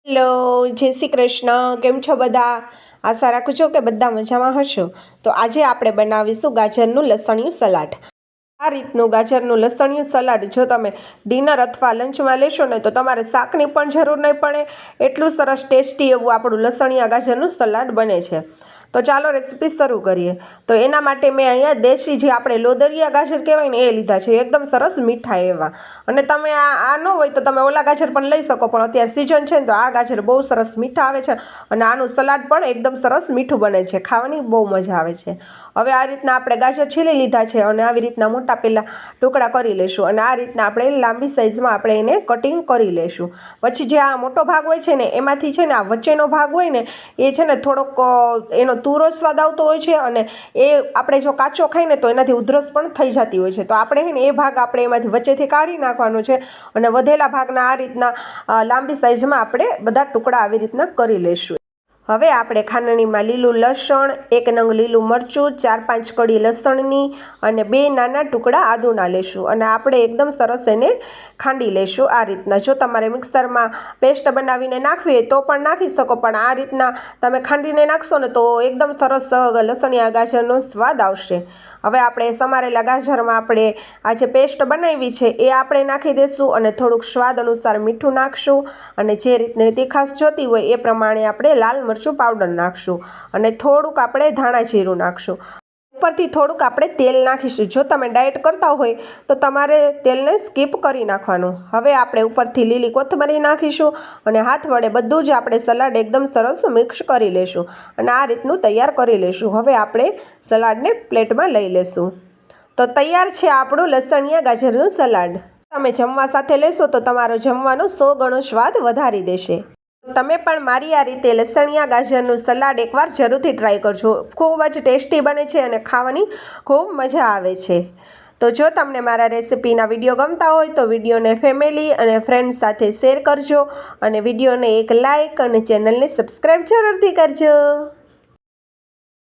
Hello, જય શ્રી કૃષ્ણ. કેમ છો બધા? આશા રાખું છું કે બધા મજામાં હશો. તો આજે આપણે બનાવીશું ગાજરનું લસણિયું સલાડ. આ રીતનું ગાજરનું લસણિયું સલાડ જો તમે ડિનર અથવા લંચમાં લેશો ને તો તમારે શાકની પણ જરૂર નહીં પડે. એટલું સરસ ટેસ્ટી એવું આપણું લસણિયા ગાજરનું સલાડ બને છે. તો ચાલો રેસીપી શરૂ કરીએ. તો એના માટે મેં અહીંયા દેશી જે આપણે લોદરિયા ગાજર કહેવાય ને એ લીધા છે, એકદમ સરસ મીઠા એવા. અને તમે આ ન હોય તો તમે ઓલા ગાજર પણ લઈ શકો, પણ અત્યારે સિઝન છે ને તો આ ગાજર બહુ સરસ મીઠા આવે છે અને આનું સલાડ પણ એકદમ સરસ મીઠું બને છે, ખાવાની બહુ મજા આવે છે. હવે આ રીતના આપણે ગાજર છીલી લીધા છે અને આવી રીતના મોટા પહેલાં ટુકડા કરી લેશું અને આ રીતના આપણે લાંબી સાઇઝમાં આપણે એને કટિંગ કરી લેશું. પછી જે આ મોટો ભાગ હોય છે ને એમાંથી છે ને આ વચ્ચેનો ભાગ હોય ને એ છે ને થોડોક એનો તુરો સ્વાદ આવતો હોય છે અને એ આપણે જો કાચો ખાઈએ ને તો એનાથી ઉધરસ પણ થઈ જતી હોય છે. તો આપણે એ ભાગ આપણે એમાંથી વચ્ચેથી કાઢી નાખવાનો છે અને વધેલા ભાગના આ રીતના લાંબી સાઇઝમાં આપણે બધા ટુકડા આવી રીતના કરી લેશું. હવે આપણે ખાંડણીમાં લીલું લસણ, 1 નંગ લીલું મરચું, 4-5 કળી લસણની અને 2 નાના ટુકડા આદુના લેશું અને આપણે એકદમ સરસ એને ખાંડી લેશું આ રીતના. જો તમારે મિક્સરમાં પેસ્ટ બનાવીને નાખવી હોય તો પણ નાખી શકો, પણ આ રીતના તમે ખાંડીને નાખશો ને તો એકદમ સરસ લસણિયા ગાજરનો સ્વાદ આવશે. હવે આપણે સમારેલા ગાજરમાં આપણે આ જે પેસ્ટ બનાવી છે એ આપણે નાખી દઈશું અને થોડુંક સ્વાદ અનુસાર મીઠું નાખશું અને જે રીતની તીખાશ જોતી હોય એ પ્રમાણે આપણે લાલ મરચું પાવડર નાખશું અને થોડુંક આપણે ધાણા જીરું નાખશું. ઉપરથી થોડુંક આપણે તેલ નાખીશું. જો તમે ડાયટ કરતા હોય તો તમારે તેલને સ્કીપ કરી નાખવાનું. હવે આપણે ઉપરથી લીલી કોથમરી નાખીશું અને હાથ વડે બધું જ આપણે સલાડ એકદમ સરસ મિક્સ કરી લેશું અને આ રીતનું તૈયાર કરી લેશું. હવે આપણે સલાડને પ્લેટમાં લઈ લેશું. તો તૈયાર છે આપણું લસણિયા ગાજરનું સલાડ. તમે જમવા સાથે લેશો તો તમારો જમવાનો 100 ગણો સ્વાદ વધારી દેશે. તમે પણ મારી આ રીતે લસણિયા ગાજરનું સલાડ એકવાર જરૂરથી ટ્રાય કરજો. ખૂબ જ ટેસ્ટી બને છે અને ખાવાની ખૂબ મજા આવે છે. તો જો તમને મારા રેસિપીના વિડીયો ગમતા હોય તો વિડીયોને ફેમિલી અને ફ્રેન્ડ્સ સાથે શેર કરજો અને વિડીયોને એક લાઇક અને ચેનલને સબસ્ક્રાઈબ જરૂરથી કરજો.